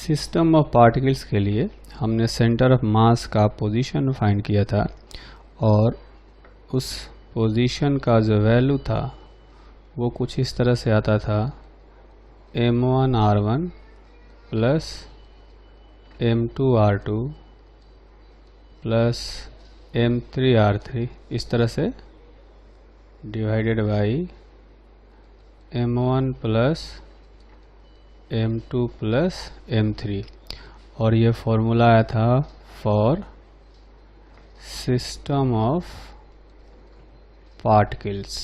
System of particles के लिए हमने सेंटर ऑफ मास का पोजीशन फाइंड किया था और उस पोजीशन का जो वैल्यू था वो कुछ इस तरह से आता था m1r1 plus m2r2 plus m3r3 इस तरह से divided by m1 plus m2 plus m3 और ये फॉर्मूला आया था फॉर सिस्टम ऑफ पार्टिकल्स।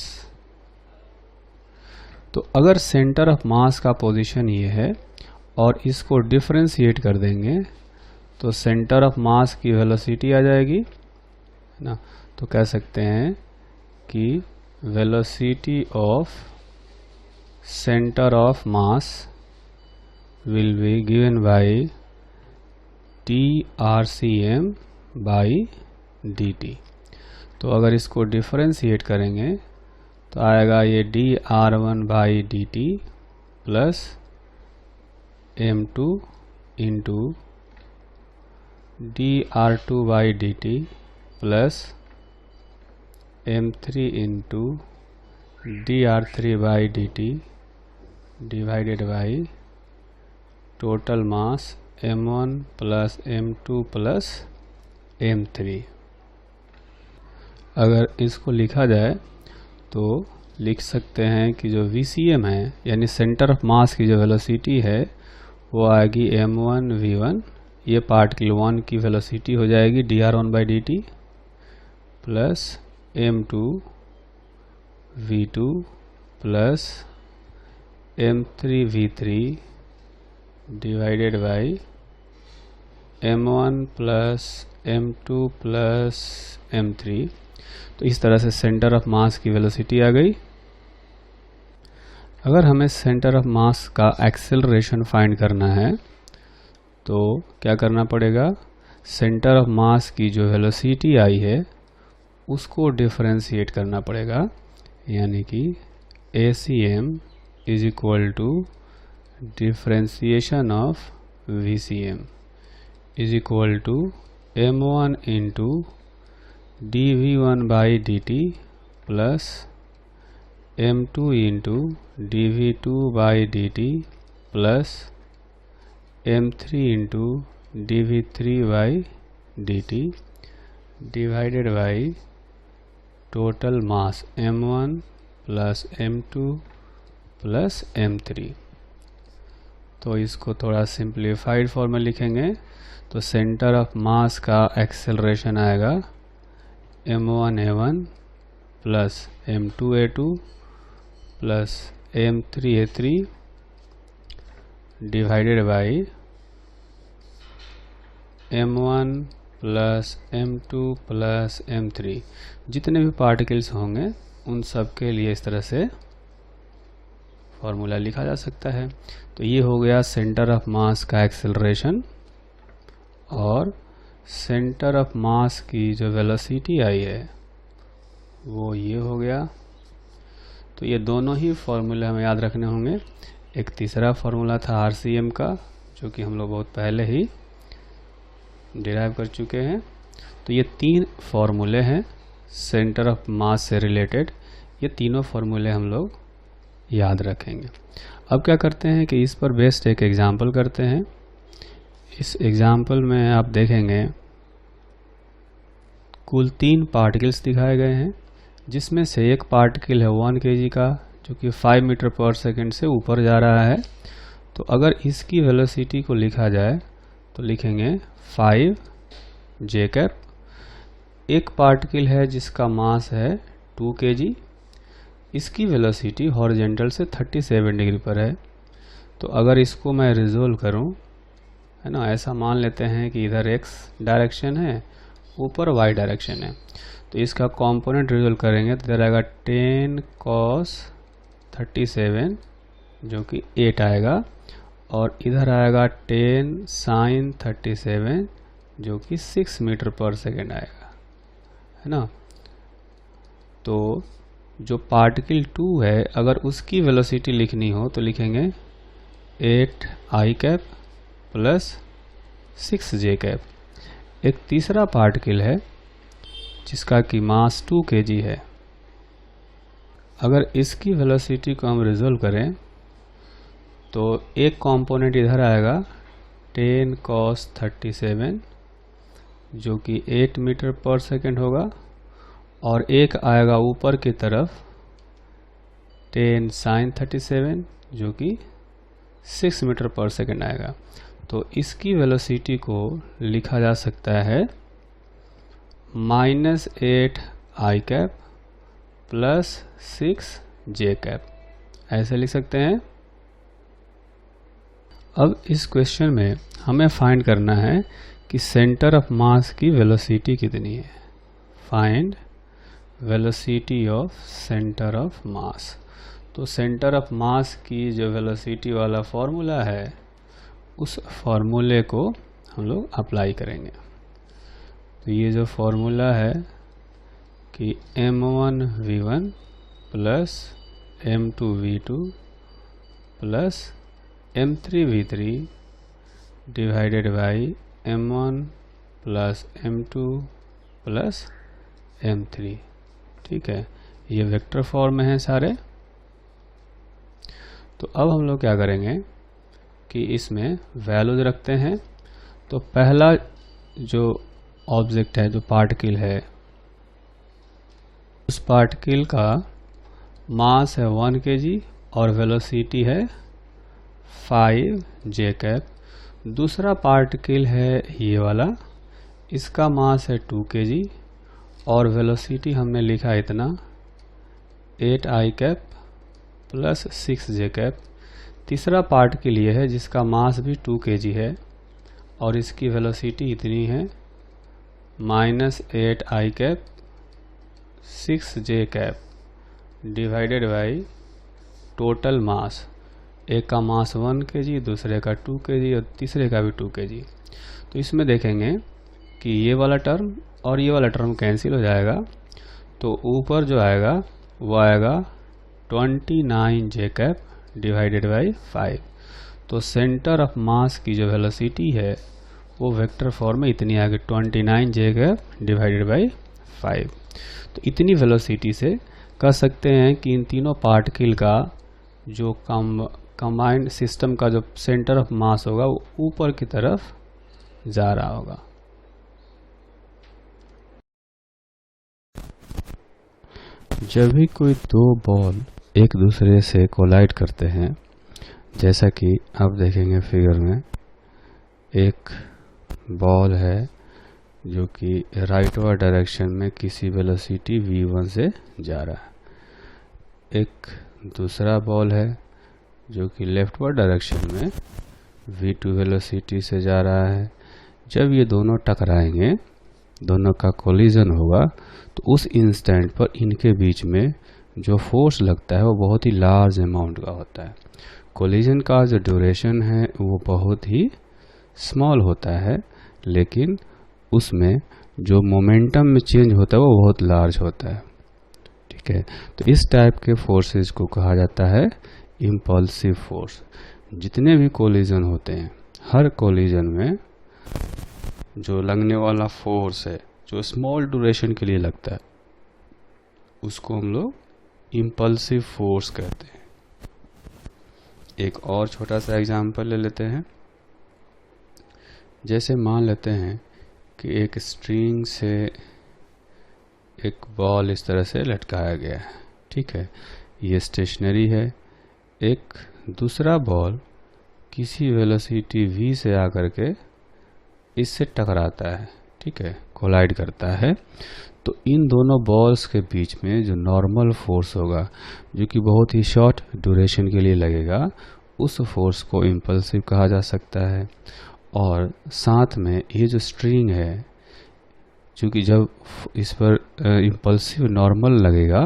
तो अगर सेंटर ऑफ मास का पोजीशन ये है और इसको डिफरेंशिएट कर देंगे तो सेंटर ऑफ मास की वेलोसिटी आ जाएगी, है ना। तो कह सकते हैं कि velocity of centre of mass will be given by TRCM by dt। तो अगर इसको डिफरेंशिएट करेंगे तो आएगा ये dr1 by dt plus m2 into dr2 by dt plus m3 into dr3 by dt divided by total mass m1 plus m2 plus m3। अगर इसको लिखा जाए तो लिख सकते हैं कि जो VCM है यानी सेंटर ऑफ मास की जो वेलोसिटी है वो आएगी m1 v1, ये पार्टिकल 1 की वेलोसिटी हो जाएगी dr1 by dt plus m2 v2 plus m3 v3 divided by m1 plus m2 plus m3। तो इस तरह से सेंटर ऑफ मास की वेलोसिटी आ गई। अगर हमें सेंटर ऑफ मास का एक्सेलरेशन फाइंड करना है तो क्या करना पड़ेगा, सेंटर ऑफ मास की जो वेलोसिटी आई है उसको डिफरेंशिएट करना पड़ेगा, यानी कि ACM is equal to differentiation of VCM is equal to m1 into dv1 by dt plus m2 into dv2 by dt plus m3 into dv3 by dt divided by total mass m1 plus m2 plus m3। तो इसको थोड़ा simplified form में लिखेंगे तो centre of mass का acceleration आएगा m1a1 plus m2a2 plus m3a3 divided by m1 plus m2 plus m3। जितने भी पार्टिकल्स होंगे उन सब के लिए इस तरह से फॉर्मूला लिखा जा सकता है। तो ये हो गया सेंटर ऑफ मास का एक्सेलरेशन और सेंटर ऑफ मास की जो वेलोसिटी आई है वो ये हो गया। तो ये दोनों ही फॉर्मूले हमें याद रखने होंगे। एक तीसरा फॉर्मूला था RCM का जो कि हम लोग बहुत पहले ही डिराइव कर चुके हैं। तो ये तीन फॉर्मूले हैं सेंटर ऑफ मास से रिलेटेड, ये तीनों फॉर्मूले हम लोग याद रखेंगे। अब क्या करते हैं कि इस पर बेस्ड एक एग्जाम्पल करते हैं। इस एग्जाम्पल में आप देखेंगे कुल 3 पार्टिकल्स दिखाए गए हैं जिसमें से एक पार्टिकल है 1 kg का जो कि 5 मीटर पर सेकंड से ऊपर जा रहा है। तो अगर इसकी वेलोसिटी को लिखा जाए तो लिखेंगे 5 j कैप। एक पार्टिकल है जिसका मास है 2 kg, इसकी वेलोसिटी हॉरिजॉन्टल से 37 डिग्री पर है। तो अगर इसको मैं रिजोल्व करूं, है ना, ऐसा मान लेते हैं कि इधर x डायरेक्शन है, ऊपर y डायरेक्शन है। तो इसका कंपोनेंट रिजोल्व करेंगे तो इधर आएगा 10 cos 37 जो कि 8 आएगा और इधर आएगा 10 sin 37 जो कि 6 मीटर पर सेकेंड आएगा, है ना। तो जो पार्टिकल 2 है अगर उसकी वेलोसिटी लिखनी हो तो लिखेंगे 8 i cap plus 6 J cap. एक तीसरा पार्टिकल है जिसका कि मास 2 kg है। अगर इसकी वेलोसिटी को हम रिजोल्व करें तो एक कंपोनेंट इधर आएगा 10 cos 37 जो कि 8 मीटर पर सेकेंड होगा, और एक आएगा ऊपर की तरफ 10 sin 37 जो कि 6 मीटर पर सेकेंड आएगा। तो इसकी वेलोसिटी को लिखा जा सकता है -8 i cap plus 6 j cap, ऐसे लिख सकते हैं। अब इस क्वेश्चन में हमें फाइंड करना है कि सेंटर ऑफ मास की वेलोसिटी कितनी है। Find velocity of centre of mass. तो सेंटर ऑफ मास की जो वेलोसिटी वाला फॉर्मूला है उस फॉर्मूले को हम लोग अप्लाई करेंगे। तो ये जो फॉर्मूला है कि m1v1 plus m2v2 plus m3v3 divided by m1 plus m2 plus m3। ठीक है, ये वेक्टर फॉर्म में है सारे। तो अब हम लोग क्या करेंगे कि इसमें वैल्यूज रखते हैं। तो पहला जो ऑब्जेक्ट है, जो पार्टिकल है, उस पार्टिकल का मास है 1 kg और वेलोसिटी है 5 j कैप। दूसरा पार्टिकल है ये वाला, इसका मास है 2 kg और वेलोसिटी हमने लिखा इतना 8 i cap plus 6 j cap. तीसरा पार्टिकल ये है जिसका मास भी 2 kg है और इसकी वेलोसिटी इतनी है -8 i cap 6 j cap divided by total मास। एक का मास 1 kg, दूसरे का 2 kg और तीसरे का भी 2 kg। तो इसमें देखेंगे कि ये वाला टर्म और ये वाला टर्म कैंसिल हो जाएगा, तो ऊपर जो आएगा वो आएगा 29 j कैप डिवाइडेड बाई 5। तो सेंटर ऑफ मास की जो वेलोसिटी है वो वेक्टर फॉर्म में इतनी आ गई 29 j कैप डिवाइडेड बाई 5। तो इतनी वेलोसिटी से कह सकते हैं कि इन तीनों पार्टिकल का जो कंबाइंड सिस्टम का जो सेंटर ऑफ मास होगा वो ऊपर की तरफ जा रहा होगा। जब भी कोई दो बॉल एक दूसरे से कोलाइड करते हैं, जैसा कि आप देखेंगे फिगर में, एक बॉल है जो कि राइटवर्ड डायरेक्शन में किसी वेलोसिटी v1 से जा रहा है, एक दूसरा बॉल है जो कि लेफ्टवर्ड डायरेक्शन में v2 वेलोसिटी से जा रहा है। जब ये दोनों टकराएंगे, दोनों का कोलिजन होगा, तो उस इंस्टेंट पर इनके बीच में जो फोर्स लगता है वो बहुत ही लार्ज अमाउंट का होता है। कोलिजन का जो ड्यूरेशन है वो बहुत ही स्मॉल होता है, लेकिन उसमें जो मोमेंटम में चेंज होता है वो बहुत लार्ज होता है। ठीक है, तो इस टाइप के फोर्सेस को कहा जाता है इम्पल्सिव फोर्स। जितने भी कोलिजन होते हैं, हर कोलिजन में जो लगने वाला फोर्स है जो स्मॉल ड्यूरेशन के लिए लगता है उसको हम लोग इम्पल्सिव फोर्स कहते हैं। एक और छोटा सा एग्जांपल ले लेते हैं। जैसे मान लेते हैं कि एक स्ट्रिंग से एक बॉल इस तरह से लटकाया गया है। ठीक है, ये स्टेशनरी है। एक दूसरा बॉल किसी वेलोसिटी v से आकर के इससे टकराता है। ठीक है, कोलाइड करता है। तो इन दोनों बॉल्स के बीच में जो नॉर्मल फोर्स होगा, जो कि बहुत ही शॉर्ट ड्यूरेशन के लिए लगेगा, उस फोर्स को इम्पल्सिव कहा जा सकता है। और साथ में ये जो स्ट्रिंग है, चूँकि जब इस पर इम्पल्सिव नॉर्मल लगेगा,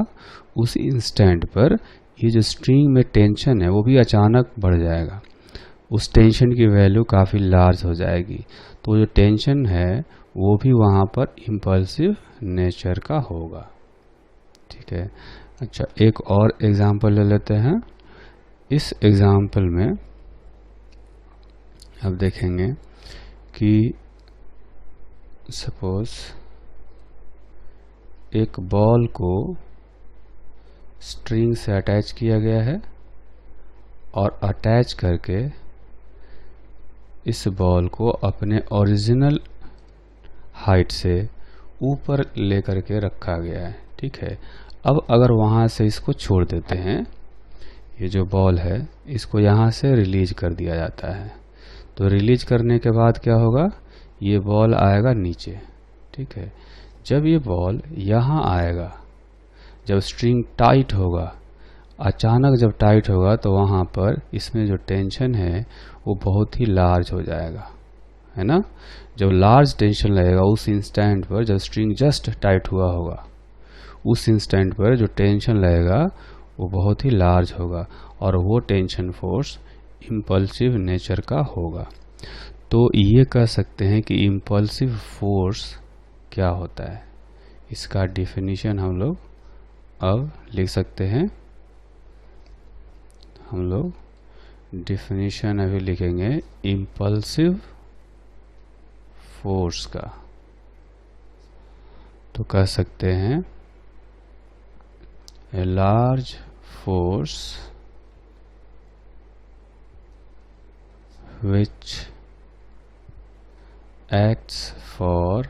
उस इंस्टेंट पर ये जो स्ट्रिंग में टेंशन है वो भी अचानक बढ़ जाएगा। उस टेंशन की वैल्यू काफ़ी लार्ज हो जाएगी। तो जो टेंशन है वो भी वहाँ पर इम्पल्सिव नेचर का होगा। ठीक है, अच्छा एक और एग्जांपल ले लेते हैं। इस एग्जांपल में अब देखेंगे कि सपोज एक बॉल को स्ट्रिंग से अटैच किया गया है और अटैच करके इस बॉल को अपने ओरिजिनल हाइट से ऊपर लेकर के रखा गया है। ठीक है, अब अगर वहाँ से इसको छोड़ देते हैं, ये जो बॉल है इसको यहाँ से रिलीज कर दिया जाता है, तो रिलीज करने के बाद क्या होगा, ये बॉल आएगा नीचे। ठीक है, जब ये बॉल यहाँ आएगा, जब स्ट्रिंग टाइट होगा, अचानक जब टाइट होगा तो वहाँ पर इसमें जो टेंशन है वो बहुत ही लार्ज हो जाएगा, है ना। जब लार्ज टेंशन लगेगा उस इंस्टेंट पर, जब स्ट्रिंग जस्ट टाइट हुआ होगा उस इंस्टेंट पर जो टेंशन लगेगा वो बहुत ही लार्ज होगा और वो टेंशन फोर्स इम्पल्सिव नेचर का होगा। तो ये कह सकते हैं कि इम्पल्सिव फोर्स क्या होता है, इसका डिफिनीशन हम लोग अब लिख सकते हैं। हम लोग डिफिनीशन अभी लिखेंगे इम्पल्सिव फोर्स का। तो कह सकते हैं a large force which acts for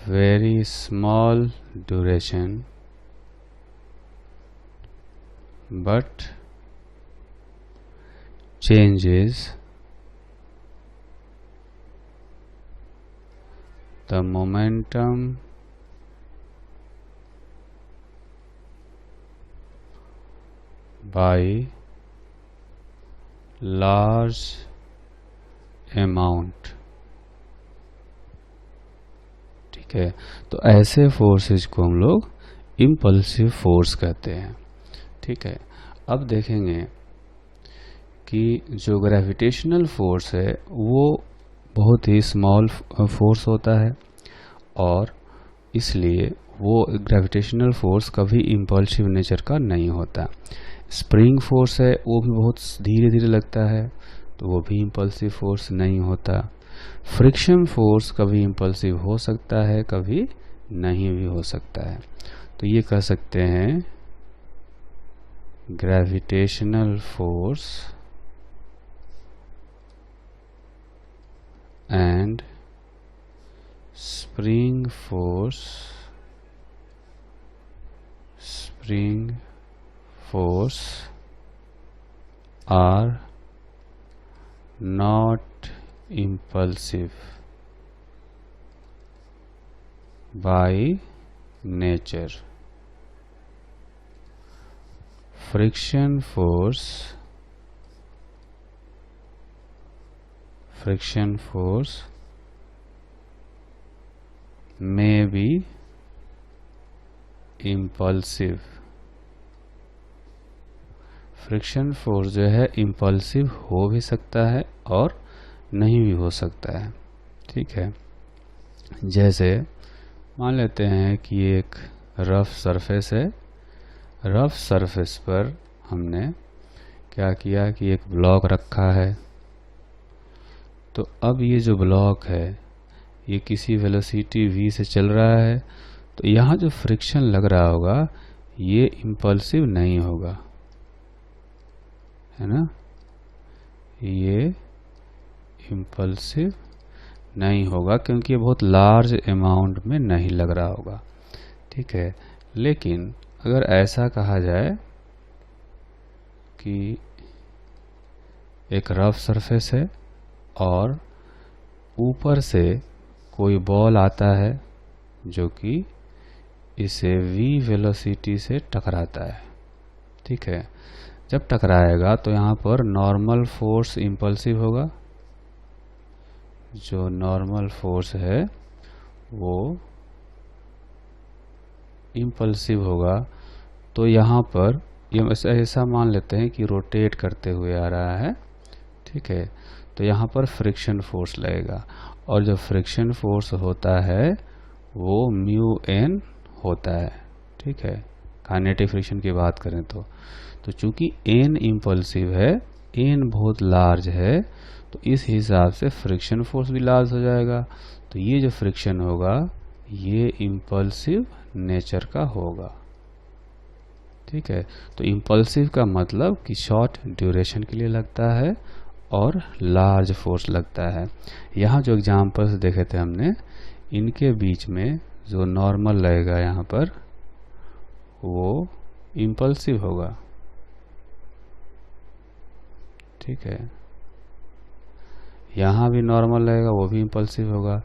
very small duration but changes the momentum by large amount। ठीक है, तो ऐसे फोर्सेस को हम लोग इम्पल्सिव फोर्स कहते हैं। ठीक है, अब देखेंगे कि जो ग्रेविटेशनल फोर्स है वो बहुत ही स्मॉल फोर्स होता है और इसलिए वो ग्रेविटेशनल फोर्स कभी इम्पल्सिव नेचर का नहीं होता। स्प्रिंग फोर्स है वो भी बहुत धीरे धीरे लगता है, तो वो भी इम्पल्सिव फोर्स नहीं होता। फ्रिक्शन फोर्स कभी इम्पल्सिव हो सकता है, कभी नहीं भी हो सकता है। तो ये कह सकते हैं gravitational force and spring force are not impulsive by nature। friction force may be impulsive। Friction force जो है इम्पल्सिव हो भी सकता है और नहीं भी हो सकता है। ठीक है, जैसे मान लेते हैं कि एक रफ सरफेस है, रफ सरफेस पर हमने क्या किया कि एक ब्लॉक रखा है। तो अब ये जो ब्लॉक है ये किसी वेलोसिटी v से चल रहा है, तो यहाँ जो फ्रिक्शन लग रहा होगा ये इम्पल्सिव नहीं होगा, है ना, ये इम्पल्सिव नहीं होगा क्योंकि ये बहुत लार्ज अमाउंट में नहीं लग रहा होगा। ठीक है, लेकिन अगर ऐसा कहा जाए कि एक रफ सरफेस है और ऊपर से कोई बॉल आता है जो कि इसे v वेलोसिटी से टकराता है। ठीक है, जब टकराएगा तो यहाँ पर नॉर्मल फोर्स इम्पल्सिव होगा, जो नॉर्मल फोर्स है वो इम्पल्सिव होगा। तो यहाँ पर ये ऐसा मान लेते हैं कि रोटेट करते हुए आ रहा है। ठीक है, तो यहाँ पर फ्रिक्शन फोर्स लगेगा और जो फ्रिक्शन फोर्स होता है वो म्यू एन होता है। ठीक है, काइनेटिक फ्रिक्शन की बात करें तो चूंकि एन इम्पल्सिव है, n बहुत लार्ज है तो इस हिसाब से फ्रिक्शन फोर्स भी लार्ज हो जाएगा। तो ये जो फ्रिक्शन होगा ये इम्पल्सिव नेचर का होगा। ठीक है, तो इम्पल्सिव का मतलब कि शॉर्ट ड्यूरेशन के लिए लगता है और लार्ज फोर्स लगता है। यहाँ जो एग्जांपल्स देखे थे हमने, इनके बीच में जो नॉर्मल लगेगा यहाँ पर वो इम्पल्सिव होगा। ठीक है, यहाँ भी नॉर्मल लगेगा वो भी इम्पल्सिव होगा।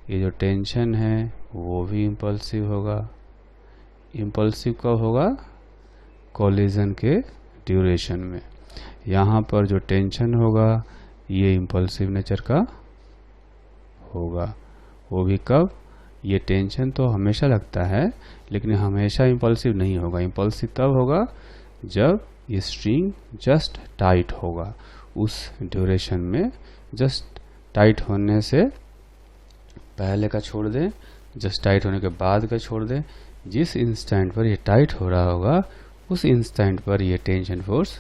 ये जो टेंशन है वो भी इम्पल्सिव होगा। इम्पल्सिव कब होगा? कोलिजन के ड्यूरेशन में। यहाँ पर जो टेंशन होगा ये इम्पल्सिव नेचर का होगा। वो भी कब? ये टेंशन तो हमेशा लगता है लेकिन हमेशा इम्पल्सिव नहीं होगा। इम्पल्सिव तब होगा जब ये स्ट्रिंग जस्ट टाइट होगा। उस ड्यूरेशन में जस्ट टाइट होने से पहले का छोड़ दें, जस्ट टाइट होने के बाद का छोड़ दें। जिस इंस्टेंट पर ये टाइट हो रहा होगा उस इंस्टेंट पर ये टेंशन फोर्स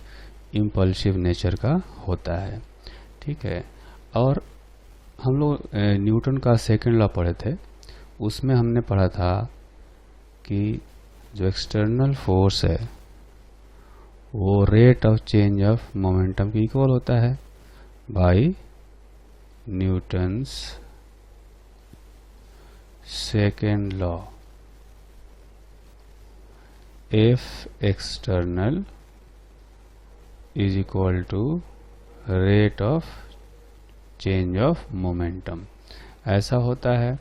इम्पल्सिव नेचर का होता है। ठीक है, और हम लोग न्यूटन का सेकंड लॉ पढ़े थे, उसमें हमने पढ़ा था कि जो एक्सटर्नल फोर्स है वो rate of change of momentum के इक्वल होता है by Newton's second law. F external is equal to rate of change of momentum, ऐसा होता है।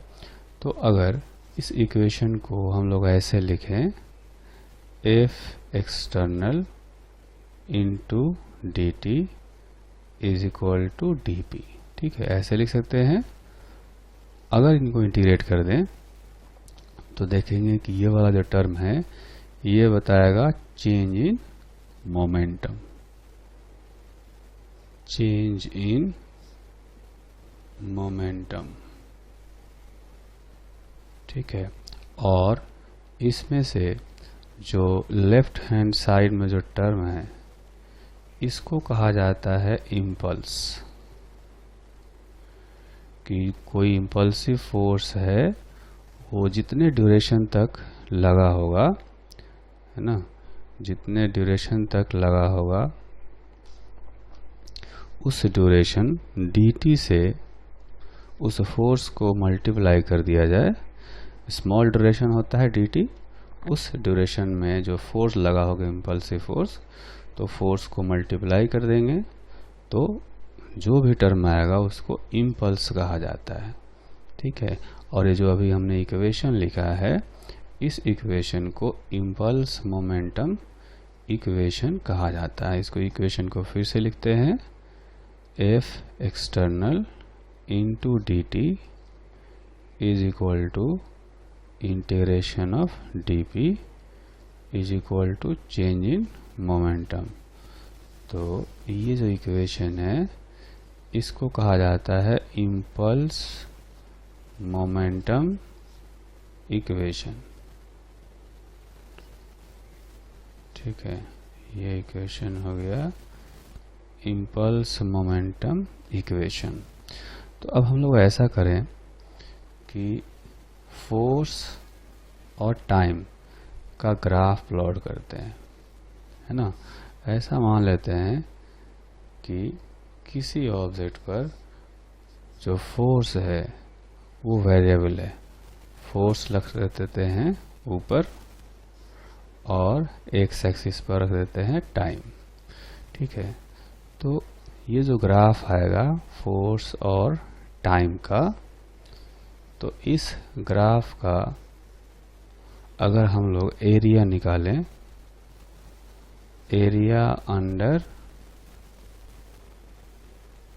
तो अगर इस इक्वेशन को हम लोग ऐसे लिखें, F external into dt is equal to dp। ठीक है, ऐसे लिख सकते हैं। अगर इनको इंटीग्रेट कर दें तो देखेंगे कि ये वाला जो टर्म है ये बताएगा change in momentum, change in momentum. ठीक है, और इसमें से जो लेफ्ट हैंड साइड में जो टर्म है इसको कहा जाता है इम्पल्स। कि कोई इम्पल्सिव फोर्स है वो जितने ड्यूरेशन तक लगा होगा, है ना, जितने ड्यूरेशन तक लगा होगा उस ड्यूरेशन dt से उस फोर्स को मल्टीप्लाई कर दिया जाए। स्मॉल ड्यूरेशन होता है dt, उस ड्यूरेशन में जो फोर्स लगा होगा इम्पल्सिव फोर्स, तो फोर्स को मल्टीप्लाई कर देंगे तो जो भी टर्म आएगा उसको इम्पल्स कहा जाता है। ठीक है, और ये जो अभी हमने इक्वेशन लिखा है इस इक्वेशन को इम्पल्स मोमेंटम इक्वेशन कहा जाता है। इसको इक्वेशन को फिर से लिखते हैं, F external into dt is equal to integration of dp is equal to change in momentum. तो ये जो इक्वेशन है इसको कहा जाता है इम्पल्स मोमेंटम इक्वेशन। ठीक है, ये इक्वेशन हो गया इम्पल्स मोमेंटम इक्वेशन। तो अब हम लोग ऐसा करें कि फोर्स और टाइम का ग्राफ प्लॉट करते हैं, है ना। ऐसा मान लेते हैं कि किसी ऑब्जेक्ट पर जो फोर्स है वो वेरिएबल है। फोर्स रख देते हैं ऊपर और एक्स एक्सिस पर रख देते हैं टाइम। ठीक है, तो ये जो ग्राफ आएगा फोर्स और टाइम का, तो इस ग्राफ का अगर हम लोग एरिया निकालें, एरिया अंडर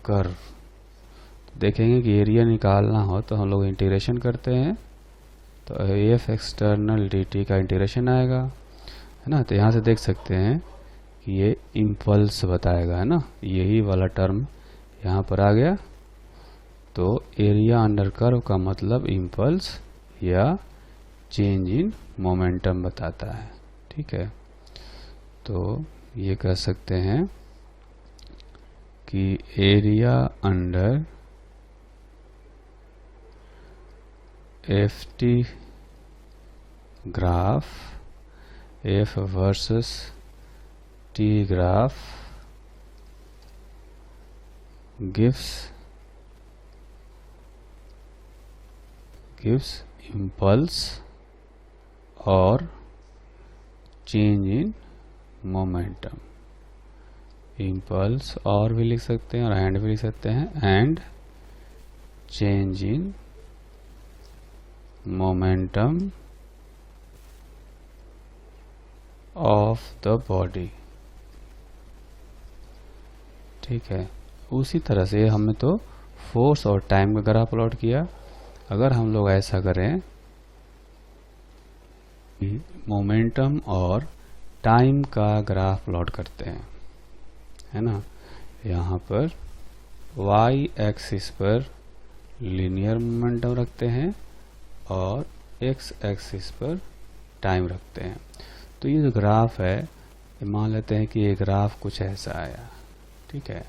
कर्व, देखेंगे कि एरिया निकालना हो तो हम लोग इंटीग्रेशन करते हैं, तो एफ एक्सटर्नल dt का इंटीग्रेशन आएगा, है ना। तो यहाँ से देख सकते हैं कि ये इम्पल्स बताएगा, है ना, यही वाला टर्म यहाँ पर आ गया। तो एरिया अंडर कर्व का मतलब इम्पल्स या चेंज इन मोमेंटम बताता है। ठीक है, तो ये कह सकते हैं कि area under FT graph, F versus T graph gives impulse और चेंज इन मोमेंटम। इम्पल्स और भी लिख सकते हैं और एंड भी लिख सकते हैं, and change in momentum of the body. ठीक है, उसी तरह से हमने तो फोर्स और टाइम का ग्राफ प्लॉट किया। अगर हम लोग ऐसा करें, मोमेंटम और टाइम का ग्राफ प्लॉट करते हैं, है ना। यहाँ पर y एक्सिस पर लीनियर मोमेंटम रखते हैं और x एक्सिस पर टाइम रखते हैं। तो ये जो ग्राफ है, मान लेते हैं कि ये ग्राफ कुछ ऐसा आया। ठीक है,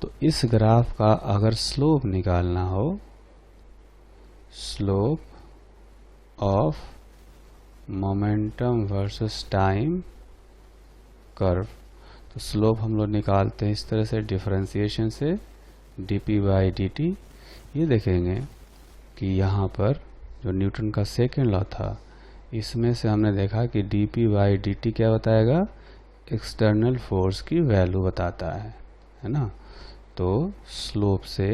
तो इस ग्राफ का अगर स्लोप निकालना हो, slope of momentum versus time curve, तो स्लोप हम लोग निकालते हैं इस तरह से, डिफरेंशिएशन से dp/dt। ये देखेंगे कि यहाँ पर जो न्यूटन का सेकेंड लॉ था, इसमें से हमने देखा कि dp/dt क्या बताएगा, एक्सटर्नल फोर्स की वैल्यू बताता है ना। तो स्लोप से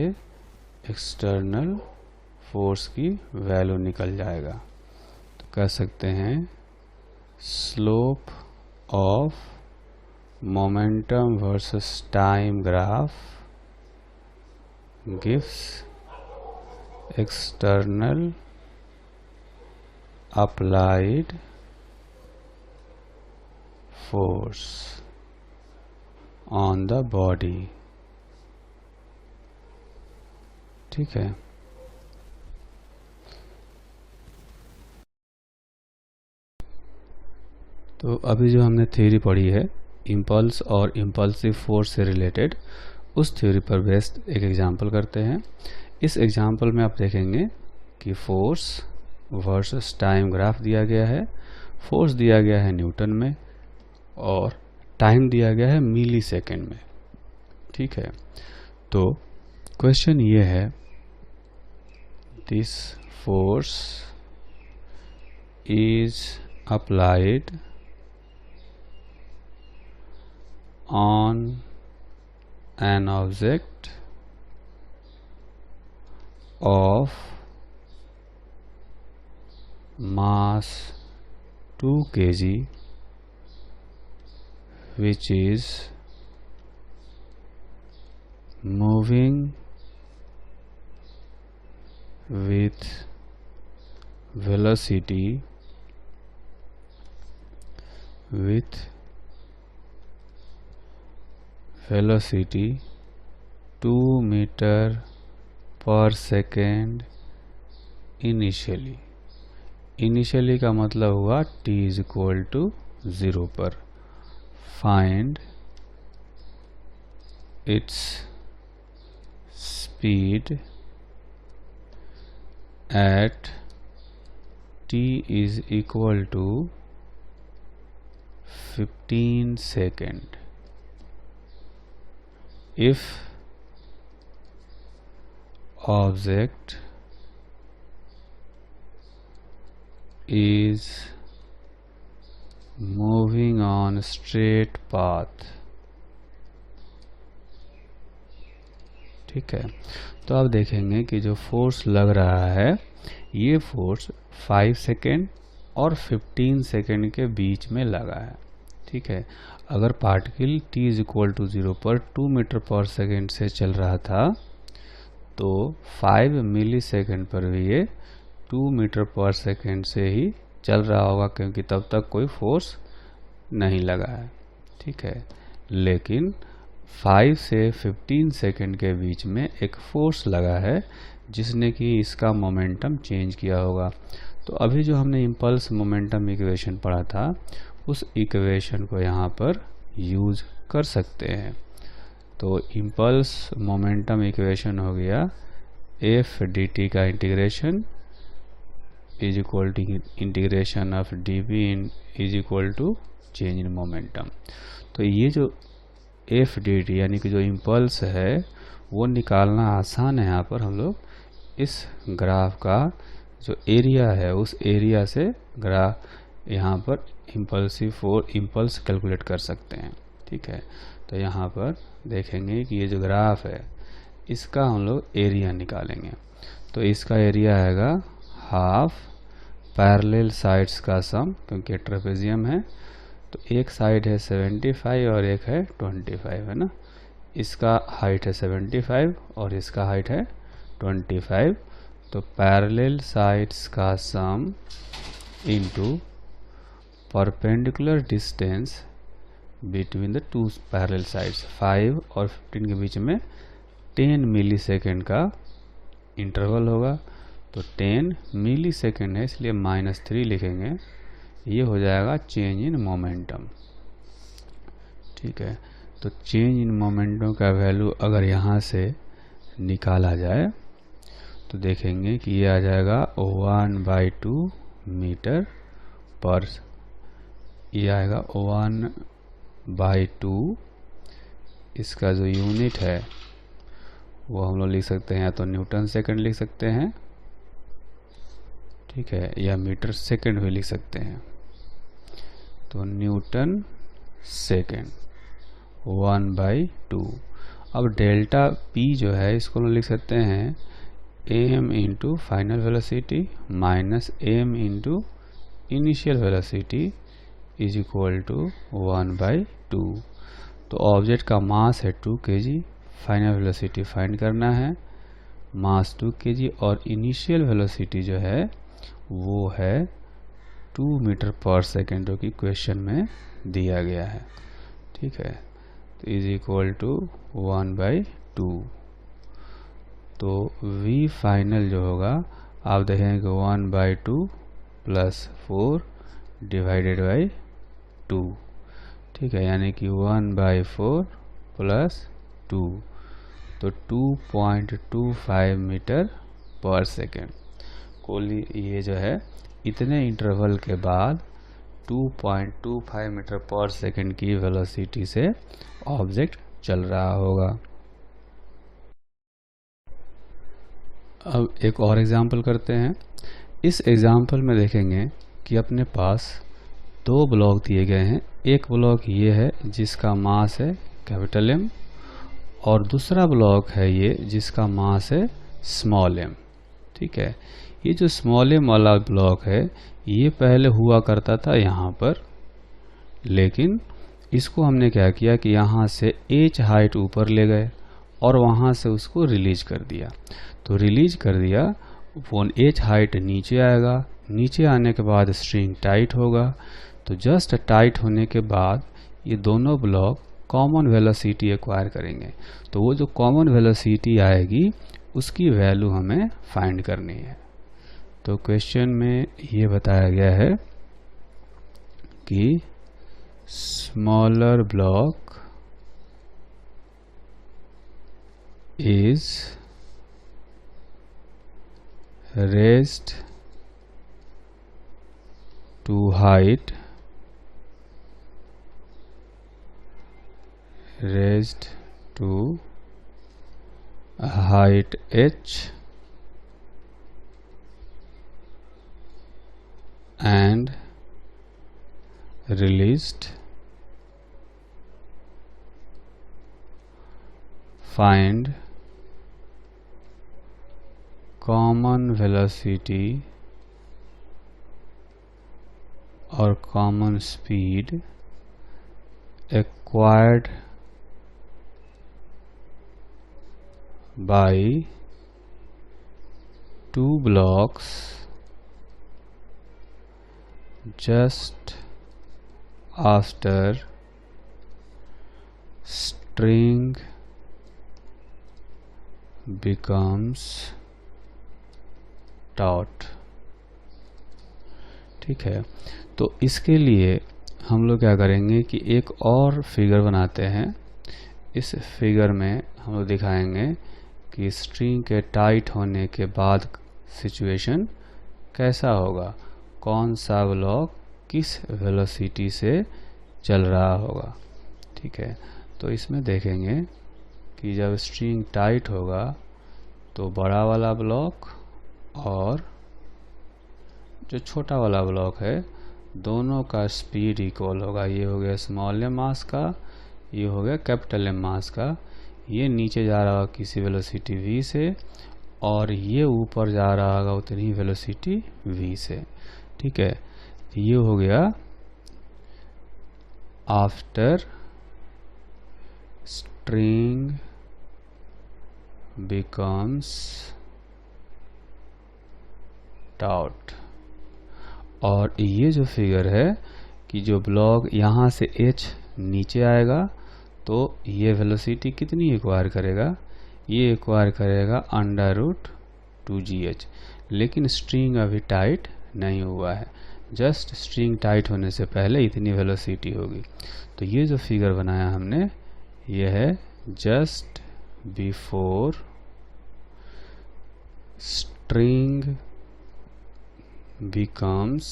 एक्सटर्नल फोर्स की वैल्यू निकल जाएगा। तो कह सकते हैं slope of momentum versus time graph gives external applied force on the body. ठीक है, तो अभी जो हमने थ्योरी पढ़ी है इम्पल्स और इम्पल्सिव फोर्स से रिलेटेड, उस थ्योरी पर बेस्ड एक एग्जांपल करते हैं। इस एग्जांपल में आप देखेंगे कि फोर्स वर्सेस टाइम ग्राफ दिया गया है। फोर्स दिया गया है न्यूटन में और टाइम दिया गया है मिली सेकेंड में। ठीक है, तो क्वेश्चन ये है, this force is applied on an object of mass 2 kg which is moving with velocity 2 metre per second initially. Initially का मतलब हुआ t इज इक्वल टू 0 पर। Find its speed at t is equal to 15 second if object is moving on straight path। ठीक है, तो आप देखेंगे कि जो फोर्स लग रहा है, ये फोर्स 5 सेकेंड और 15 सेकेंड के बीच में लगा है। ठीक है, अगर particle t is equal to 0 पर 2 मीटर पर सेकेंड से चल रहा था, तो 5 मिली सेकेंड पर भी ये 2 मीटर पर सेकेंड से ही चल रहा होगा, क्योंकि तब तक कोई फोर्स नहीं लगा है। ठीक है, लेकिन 5 से 15 सेकेंड के बीच में एक फोर्स लगा है जिसने कि इसका मोमेंटम चेंज किया होगा। तो अभी जो हमने इम्पल्स मोमेंटम इक्वेशन पढ़ा था, उस इक्वेशन को यहाँ पर यूज कर सकते हैं। तो इम्पल्स मोमेंटम इक्वेशन हो गया एफ डी टी का integration is equal to integration of D B is equal to change in momentum. तो ये जो एफ डी टी यानी कि जो इम्पल्स है वो निकालना आसान है। यहाँ पर हम लोग इस ग्राफ का जो एरिया है उस एरिया से ग्राफ यहाँ पर इम्पल्स कैलकुलेट कर सकते हैं। ठीक है, तो यहाँ पर देखेंगे कि ये जो ग्राफ है इसका हम लोग एरिया निकालेंगे। तो इसका एरिया आएगा हाफ पैरेलल साइड्स का सम, क्योंकि ट्रेपेजियम है तो एक साइड है 75 और एक है 25 है ना। इसका हाइट है 75 और इसका हाइट है 25। तो पैरेलल साइड्स का sum into perpendicular distance between the two parallel sides, 5 और 15 के बीच में 10 मिली सेकेंड का इंटरवल होगा। तो 10 मिली सेकेंड है इसलिए -3 लिखेंगे। ये हो जाएगा चेंज इन मोमेंटम। ठीक है, तो चेंज इन मोमेंटम का वैल्यू अगर यहाँ से निकाला जाए तो देखेंगे कि ये आ जाएगा 1/2 मीटर पर, ये आएगा 1/2। इसका जो यूनिट है वो हम लोग लिख सकते हैं या तो न्यूटन सेकंड लिख सकते हैं, ठीक है, या मीटर सेकंड भी लिख सकते हैं। तो न्यूटन सेकंड 1/2। अब डेल्टा पी जो है इसको हम लिख सकते हैं m into final velocity minus m into initial velocity is equal to 1/2। तो ऑब्जेक्ट का मास है 2 kg, फाइनल वेलोसिटी फाइंड करना है, मास 2 kg और इनिशियल वेलोसिटी जो है वो है 2 मीटर पर सेकेंड, जो कि क्वेश्चन में दिया गया है। ठीक है, तो इज इक्वल टू 1/2। तो v फाइनल जो होगा आप देखेंगे 1/2 प्लस 4 डिवाइडेड बाई 2। ठीक है, यानी कि 1/4 प्लस 2, तो 2.25 मीटर पर सेकेंड। ये जो है इतने इंटरवल के बाद 2.25 मीटर पर सेकेंड की वेलोसिटी से ऑब्जेक्ट चल रहा होगा। अब एक और एग्जांपल करते हैं। इस एग्जांपल में देखेंगे कि अपने पास 2 ब्लॉक दिए गए हैं। एक ब्लॉक ये है जिसका मास है कैपिटल M और दूसरा ब्लॉक है ये जिसका मास है स्मॉल m। ठीक है, ये जो स्मॉल m वाला ब्लॉक है ये पहले हुआ करता था यहाँ पर, लेकिन इसको हमने क्या किया कि यहाँ से h हाइट ऊपर ले गए और वहाँ से उसको रिलीज कर दिया। तो रिलीज कर दिया, वो h हाइट नीचे आएगा, नीचे आने के बाद स्ट्रिंग टाइट होगा। तो जस्ट टाइट होने के बाद ये दोनों ब्लॉक कॉमन वेलोसिटी एक्वायर करेंगे। तो वो जो कॉमन वेलोसिटी आएगी उसकी वैल्यू हमें फाइंड करनी है। तो क्वेश्चन में ये बताया गया है कि smaller block is raised to height h and released. Find common velocity or common speed acquired by 2 blocks just after string becomes taut। ठीक है, तो इसके लिए हम लोग क्या करेंगे कि एक और फिगर बनाते हैं। इस फिगर में हम लोग दिखाएंगे कि स्ट्रिंग के टाइट होने के बाद सिचुएशन कैसा होगा, कौन सा ब्लॉक किस वेलोसिटी से चल रहा होगा। ठीक है, तो इसमें देखेंगे कि जब स्ट्रिंग टाइट होगा तो बड़ा वाला ब्लॉक और जो छोटा वाला ब्लॉक है दोनों का स्पीड इक्वल होगा। ये हो गया स्मॉल एम मास का, ये हो गया कैपिटल एम मास का। ये नीचे जा रहा होगा किसी वेलोसिटी v से और ये ऊपर जा रहा होगा उतनी ही वेलोसिटी v से। ठीक है, ये हो गया आफ्टर स्ट्रिंग becomes taut। और ये जो फिगर है कि जो ब्लॉक यहाँ से h नीचे आएगा तो ये वेलोसिटी कितनी एक्वायर करेगा, ये एक्वायर करेगा √2gh। लेकिन स्ट्रिंग अभी टाइट नहीं हुआ है, जस्ट स्ट्रिंग टाइट होने से पहले इतनी वेलोसिटी होगी। तो ये जो फिगर बनाया हमने ये है just before string becomes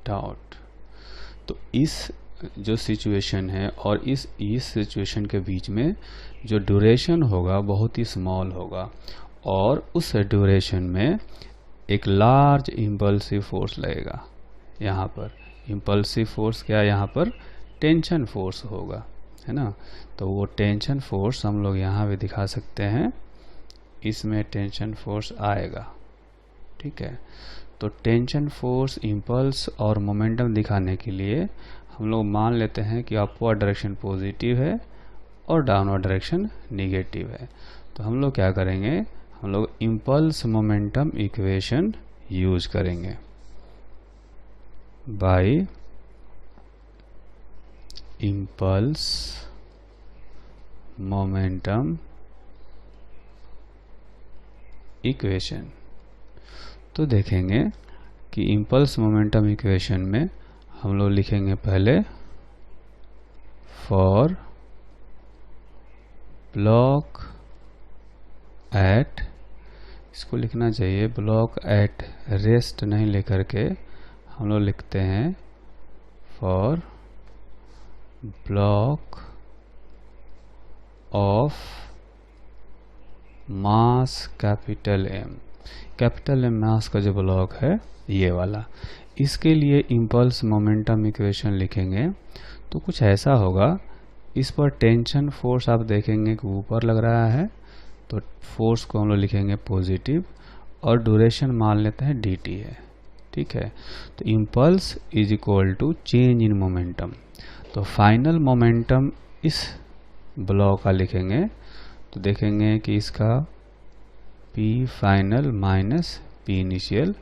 taut। तो इस जो सिचुएशन है और इस सिचुएशन के बीच में जो ड्यूरेशन होगा बहुत ही स्मॉल होगा और उस ड्यूरेशन में एक लार्ज इम्पल्सिव फोर्स लगेगा। यहाँ पर इम्पल्सिव फोर्स क्या, यहाँ पर टेंशन फोर्स होगा, है ना। तो वो टेंशन फोर्स हम लोग यहाँ भी दिखा सकते हैं, इसमें टेंशन फोर्स आएगा। ठीक है, तो टेंशन फोर्स, इम्पल्स और मोमेंटम दिखाने के लिए हम लोग मान लेते हैं कि अपवर्ड डायरेक्शन पॉजिटिव है और डाउनवर्ड डायरेक्शन निगेटिव है। तो हम लोग क्या करेंगे, हम लोग इम्पल्स मोमेंटम इक्वेशन यूज करेंगे बाय इम्पल्स मोमेंटम इक्वेशन। तो देखेंगे कि इम्पल्स मोमेंटम इक्वेशन में हम लोग लिखेंगे पहले फॉर ब्लॉक एट, इसको लिखना चाहिए ब्लॉक एट रेस्ट नहीं लेकर के हम लोग लिखते हैं for block of mass capital M. Capital M mass का जो ब्लॉक है ये वाला, इसके लिए इम्पल्स मोमेंटम इक्वेशन लिखेंगे तो कुछ ऐसा होगा। इस पर टेंशन फोर्स आप देखेंगे कि ऊपर लग रहा है तो फोर्स को हम लोग लिखेंगे पॉजिटिव और ड्यूरेशन मान लेते हैं dt है। ठीक है, तो impulse is equal to change in momentum. तो फाइनल मोमेंटम इस ब्लॉक का लिखेंगे तो देखेंगे कि इसका P final minus P initial,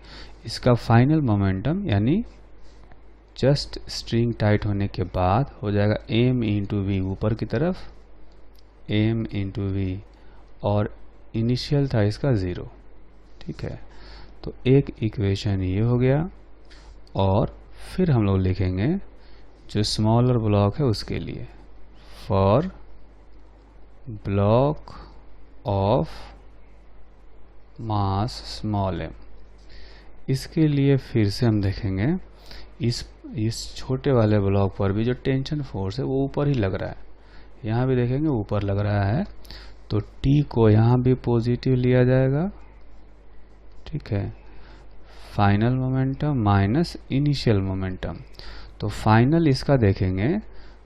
इसका फाइनल मोमेंटम यानी जस्ट स्ट्रिंग टाइट होने के बाद हो जाएगा m इंटू वी ऊपर की तरफ, m इंटू वी और इनिशियल था इसका 0। ठीक है, तो एक इक्वेशन ये हो गया और फिर हम लोग लिखेंगे जो स्मॉलर ब्लॉक है उसके लिए for block of mass small m। इसके लिए फिर से हम देखेंगे इस छोटे वाले ब्लॉक पर भी जो टेंशन फोर्स है वो ऊपर ही लग रहा है, यहाँ भी देखेंगे ऊपर लग रहा है तो T को यहाँ भी पॉजिटिव लिया जाएगा। ठीक है, final momentum minus initial momentum. तो फाइनल इसका देखेंगे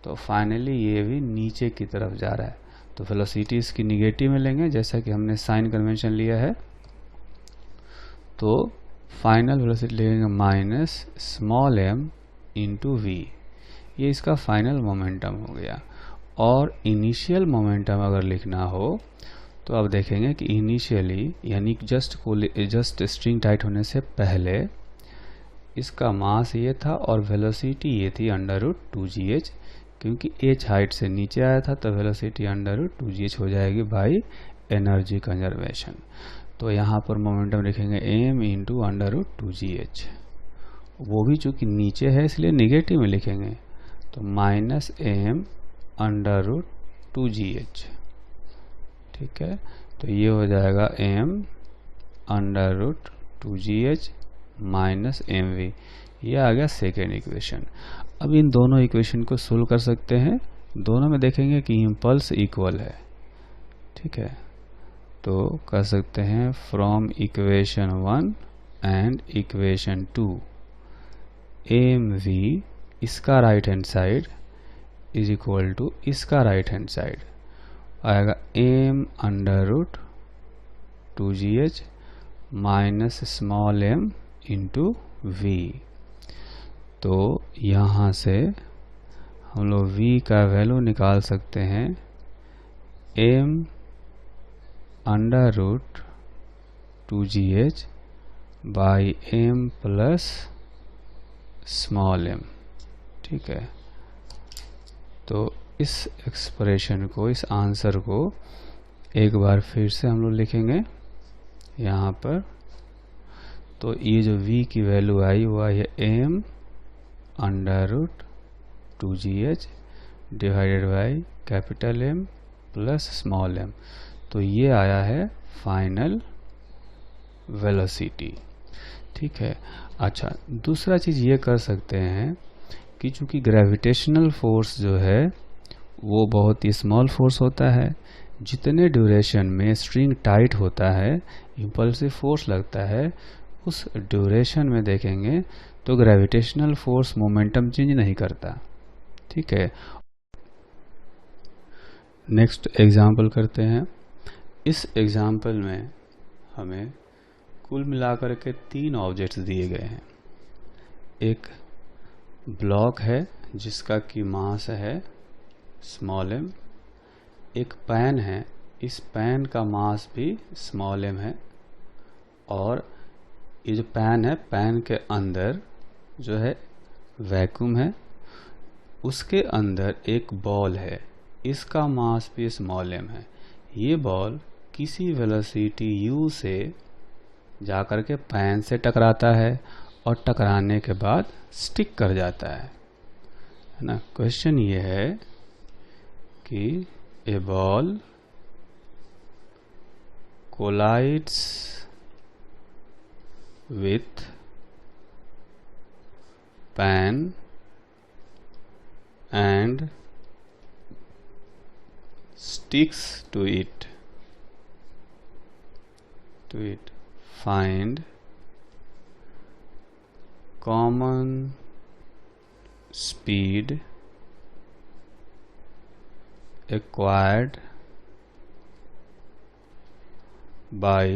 तो फाइनली ये भी नीचे की तरफ जा रहा है तो वेलोसिटी इसकी निगेटिव में लेंगे जैसा कि हमने साइन कन्वेंशन लिया है। तो फाइनल वेलोसिटी लेंगे minus small m into V, ये इसका फाइनल मोमेंटम हो गया। और इनिशियल मोमेंटम अगर लिखना हो तो अब देखेंगे कि इनिशियली यानी जस्ट स्ट्रिंग टाइट होने से पहले इसका मास ये था और वेलोसिटी ये थी √2gh, क्योंकि h हाइट से नीचे आया था तो वेलोसिटी √2gh हो जाएगी बाई एनर्जी कंजर्वेशन। तो यहाँ पर मोमेंटम लिखेंगे m इंटू √2gh, वो भी चूँकि नीचे है इसलिए निगेटिव में लिखेंगे तो माइनस m √2gh। ठीक है, तो ये हो जाएगा m √2gh माइनस mv। ये आ गया सेकेंड इक्वेशन। अब इन दोनों इक्वेशन को सोल्व कर सकते हैं। दोनों में देखेंगे कि इम्पल्स इक्वल है। ठीक है, तो कर सकते हैं from equation 1 and equation 2 mv इसका right hand side is equal to इसका राइट हैंड साइड आएगा m √2gh minus small m into v। तो यहाँ से हम लोग v का वैल्यू निकाल सकते हैं m √2gh by m plus small m। ठीक है, तो इस एक्सप्रेशन को, इस आंसर को एक बार फिर से हम लोग लिखेंगे यहाँ पर। तो ये जो v की वैल्यू आई वो है m √2gh divided by capital M plus small m। तो ये आया है फाइनल वेलोसिटी। ठीक है, अच्छा दूसरा चीज़ ये कर सकते हैं कि चूँकि ग्रेविटेशनल फोर्स जो है वो बहुत ही स्मॉल फोर्स होता है, जितने ड्यूरेशन में स्ट्रिंग टाइट होता है इम्पल्सिव फोर्स लगता है, उस ड्यूरेशन में देखेंगे तो ग्रेविटेशनल फोर्स मोमेंटम चेंज नहीं करता। ठीक है, नेक्स्ट एग्जाम्पल करते हैं। इस एग्जाम्पल में हमें कुल मिलाकर के 3 ऑब्जेक्ट्स दिए गए हैं। एक ब्लॉक है जिसका कि मास है स्मॉल m, एक पैन है, इस पैन का मास भी स्मॉल m है, और ये जो पैन है, पैन के अंदर जो है वैक्यूम है, उसके अंदर एक बॉल है, इसका मास भी स्मॉल m है। ये बॉल किसी वेलोसिटी u से जाकर के पैन से टकराता है और टकराने के बाद स्टिक कर जाता है ना। क्वेश्चन ये है कि a ball collides with pan and sticks to it. Find common speed acquired by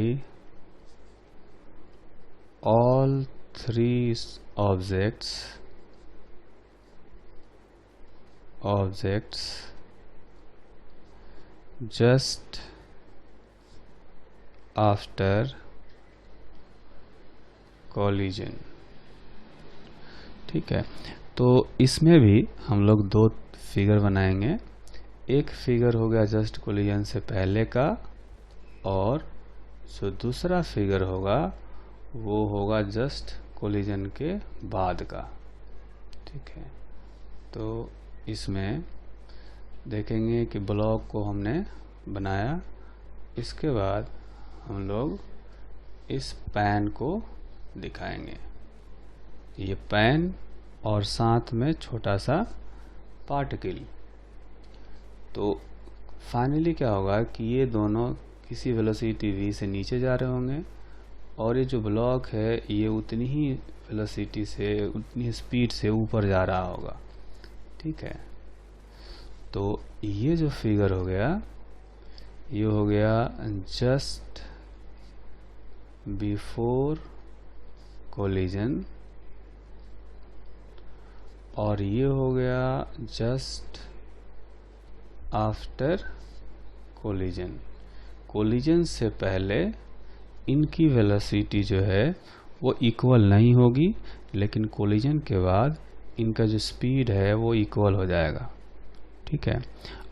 all 3 objects just after collision। ठीक है, तो इसमें भी हम लोग 2 फिगर बनाएंगे। एक फिगर हो गया जस्ट कोलिजन से पहले का, और जो दूसरा फिगर होगा वो होगा जस्ट कोलिजन के बाद का। ठीक है, तो इसमें देखेंगे कि ब्लॉक को हमने बनाया, इसके बाद हम लोग इस पैन को दिखाएंगे, ये पैन और साथ में छोटा सा पार्टिकल। तो फाइनली क्या होगा कि ये दोनों किसी वेलोसिटी v से नीचे जा रहे होंगे, और ये जो ब्लॉक है ये उतनी ही वेलोसिटी से, उतनी स्पीड से ऊपर जा रहा होगा। ठीक है, तो ये जो फिगर हो गया, ये हो गया जस्ट बिफोर कोलिजन, और ये हो गया जस्ट आफ्टर कोलिजन। कोलिजन से पहले इनकी वेलोसिटी जो है वो इक्वल नहीं होगी, लेकिन कोलिजन के बाद इनका जो स्पीड है वो इक्वल हो जाएगा। ठीक है,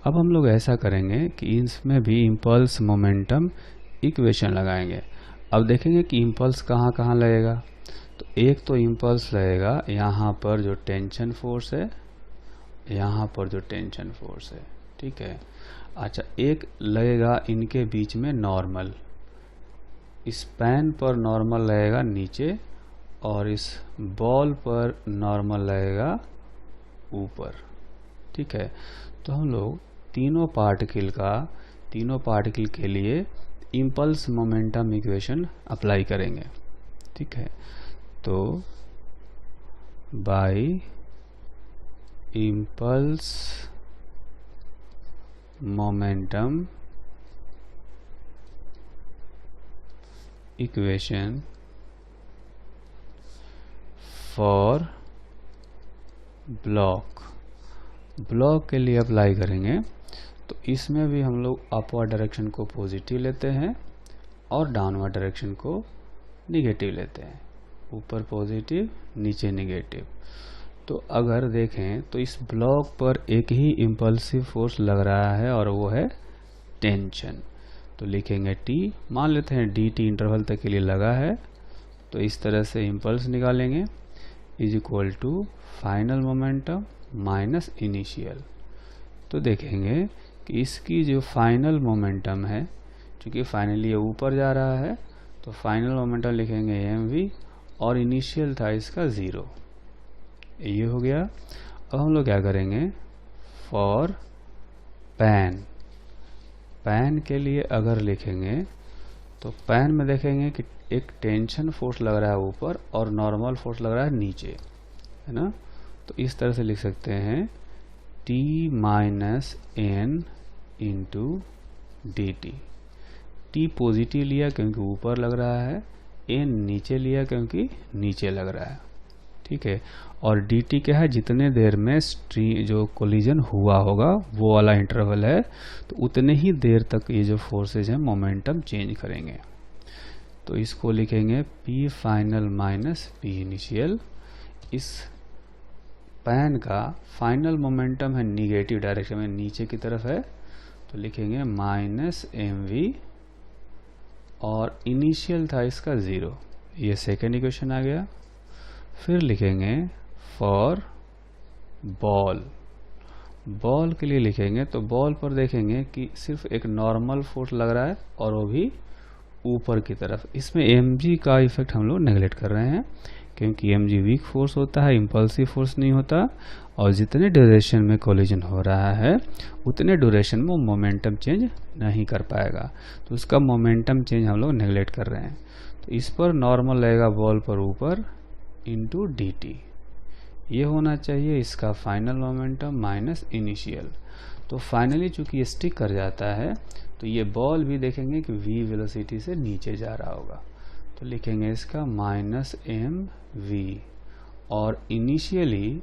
अब हम लोग ऐसा करेंगे कि इसमें भी इम्पल्स मोमेंटम इक्वेशन लगाएंगे। अब देखेंगे कि इम्पल्स कहाँ कहाँ लगेगा। तो एक तो इम्पल्स लगेगा यहाँ पर जो टेंशन फोर्स है, यहाँ पर जो टेंशन फोर्स है, ठीक है। अच्छा, एक लगेगा इनके बीच में नॉर्मल, इस पैन पर नॉर्मल लगेगा नीचे और इस बॉल पर नॉर्मल लगेगा ऊपर, ठीक है। तो हम लोग तीनों पार्टिकल के लिए इम्पल्स मोमेंटम इक्वेशन अप्लाई करेंगे, ठीक है। तो by impulse momentum equation for block के लिए अप्लाई करेंगे। तो इसमें भी हम लोग अपवर्ड डायरेक्शन को पॉजिटिव लेते हैं और डाउनवर्ड डायरेक्शन को निगेटिव लेते हैं, ऊपर पॉजिटिव नीचे निगेटिव। तो अगर देखें तो इस ब्लॉक पर एक ही इम्पल्सिव फोर्स लग रहा है और वो है टेंशन। तो लिखेंगे T, मान लेते हैं dt इंटरवल तक के लिए लगा है, तो इस तरह से इम्पल्स निकालेंगे is equal to final momentum minus initial. तो देखेंगे कि इसकी जो फाइनल मोमेंटम है, क्योंकि फाइनली ये ऊपर जा रहा है, तो फाइनल मोमेंटम लिखेंगे mv और इनिशियल था इसका 0। ये हो गया। अब हम लोग क्या करेंगे, फॉर पैन के लिए अगर लिखेंगे तो पैन में देखेंगे कि एक टेंशन फोर्स लग रहा है ऊपर और नॉर्मल फोर्स लग रहा है नीचे, है ना। तो इस तरह से लिख सकते हैं T minus n into dt। T positive लिया क्योंकि ऊपर लग रहा है, n नीचे लिया क्योंकि नीचे लग रहा है, ठीक है। और dt क्या है, जितने देर में जो कोलिजन हुआ होगा वो वाला इंटरवल है, तो उतने ही देर तक ये जो फोर्सेज हैं मोमेंटम चेंज करेंगे। तो इसको लिखेंगे P final minus P initial. इस पैन का फाइनल मोमेंटम है निगेटिव डायरेक्शन में, नीचे की तरफ है, तो लिखेंगे माइनस mv और इनिशियल था इसका 0। ये सेकेंड इक्वेशन आ गया। फिर लिखेंगे फॉर बॉल के लिए लिखेंगे तो बॉल पर देखेंगे कि सिर्फ एक नॉर्मल फोर्स लग रहा है और वो भी ऊपर की तरफ। इसमें mg का इफेक्ट हम लोग नेगलेक्ट कर रहे हैं क्योंकि mg वीक फोर्स होता है, इम्पल्सिव फोर्स नहीं होता, और जितने ड्यूरेशन में कोलिजन हो रहा है उतने ड्यूरेशन में मोमेंटम चेंज नहीं कर पाएगा, तो उसका मोमेंटम चेंज हम लोग नेगलेक्ट कर रहे हैं। तो इस पर नॉर्मल लगेगा बॉल पर ऊपर इंटू dt, ये होना चाहिए इसका फाइनल मोमेंटम माइनस इनिशियल। तो फाइनली चूंकि ये स्टिक कर जाता है तो ये बॉल भी देखेंगे कि v वेलोसिटी से नीचे जा रहा होगा, तो लिखेंगे इसका माइनस mv और इनिशियली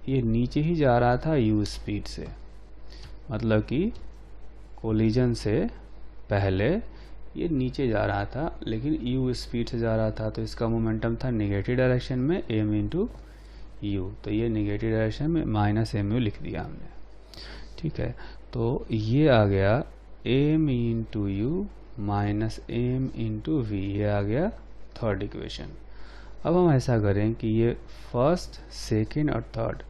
ये नीचे ही जा रहा था u स्पीड से, मतलब कि कोलिजन से पहले ये नीचे जा रहा था लेकिन u स्पीड से जा रहा था, तो इसका मोमेंटम था नेगेटिव डायरेक्शन में m इंटू u, तो ये नेगेटिव डायरेक्शन में माइनस mu लिख दिया हमने, ठीक है। तो ये आ गया m into u minus m into v, ये आ गया थर्ड इक्वेशन। अब हम ऐसा करें कि ये फर्स्ट, सेकेंड और थर्ड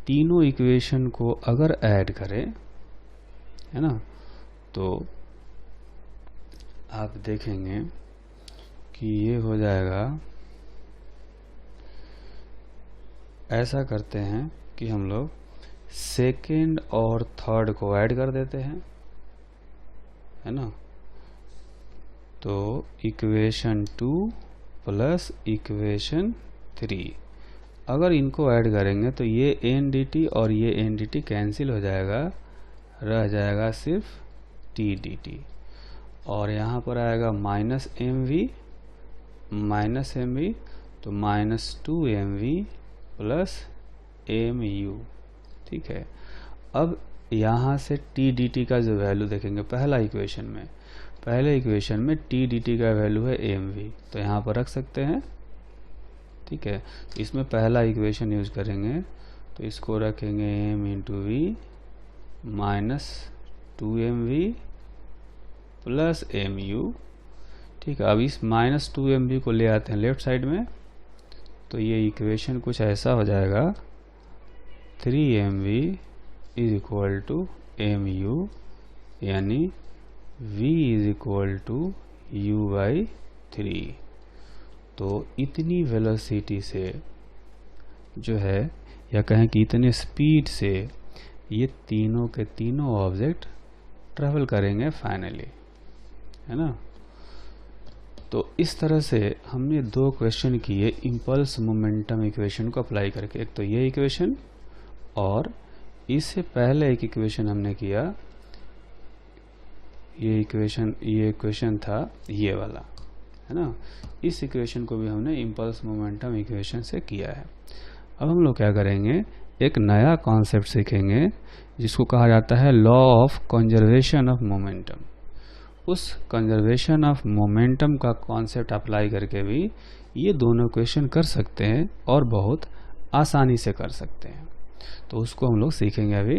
तीनों इक्वेशन को अगर ऐड करें, है ना, तो आप देखेंगे कि ये हो जाएगा। ऐसा करते हैं कि हम लोग सेकेंड और थर्ड को ऐड कर देते हैं, है ना। तो इक्वेशन 2 प्लस इक्वेशन 3, अगर इनको ऐड करेंगे तो ये n dt और ये n dt कैंसिल हो जाएगा, रह जाएगा सिर्फ t dt, और यहाँ पर आएगा माइनस mv, तो माइनस 2mv प्लस mu, ठीक है। अब यहाँ से t dt का जो वैल्यू देखेंगे पहले इक्वेशन में t dt का वैल्यू है mv, तो यहाँ पर रख सकते हैं, ठीक है। इसमें पहला इक्वेशन यूज करेंगे तो इसको रखेंगे m into V minus 2mv plus mu, ठीक है। अब इस माइनस 2mv को ले आते हैं लेफ्ट साइड में, तो ये इक्वेशन कुछ ऐसा हो जाएगा 3mv is equal to mu, यानी v is equal to u by 3। तो इतनी वेलोसिटी से जो है, या कहें कि इतने स्पीड से ये तीनों के तीनों ऑब्जेक्ट ट्रैवल करेंगे फाइनली, है ना। तो इस तरह से हमने दो क्वेश्चन किए इम्पल्स मोमेंटम इक्वेशन को अप्लाई करके। एक तो ये इक्वेशन, और इससे पहले एक इक्वेशन हमने किया, ये इक्वेशन था ये वाला, है ना। इस इक्वेशन को भी हमने इम्पल्स मोमेंटम इक्वेशन से किया है। अब हम लोग क्या करेंगे, एक नया कॉन्सेप्ट सीखेंगे जिसको कहा जाता है law of conservation of momentum. उस कंजर्वेशन ऑफ मोमेंटम का कॉन्सेप्ट अप्लाई करके भी ये दोनों क्वेश्चन कर सकते हैं और बहुत आसानी से कर सकते हैं। तो उसको हम लोग सीखेंगे अभी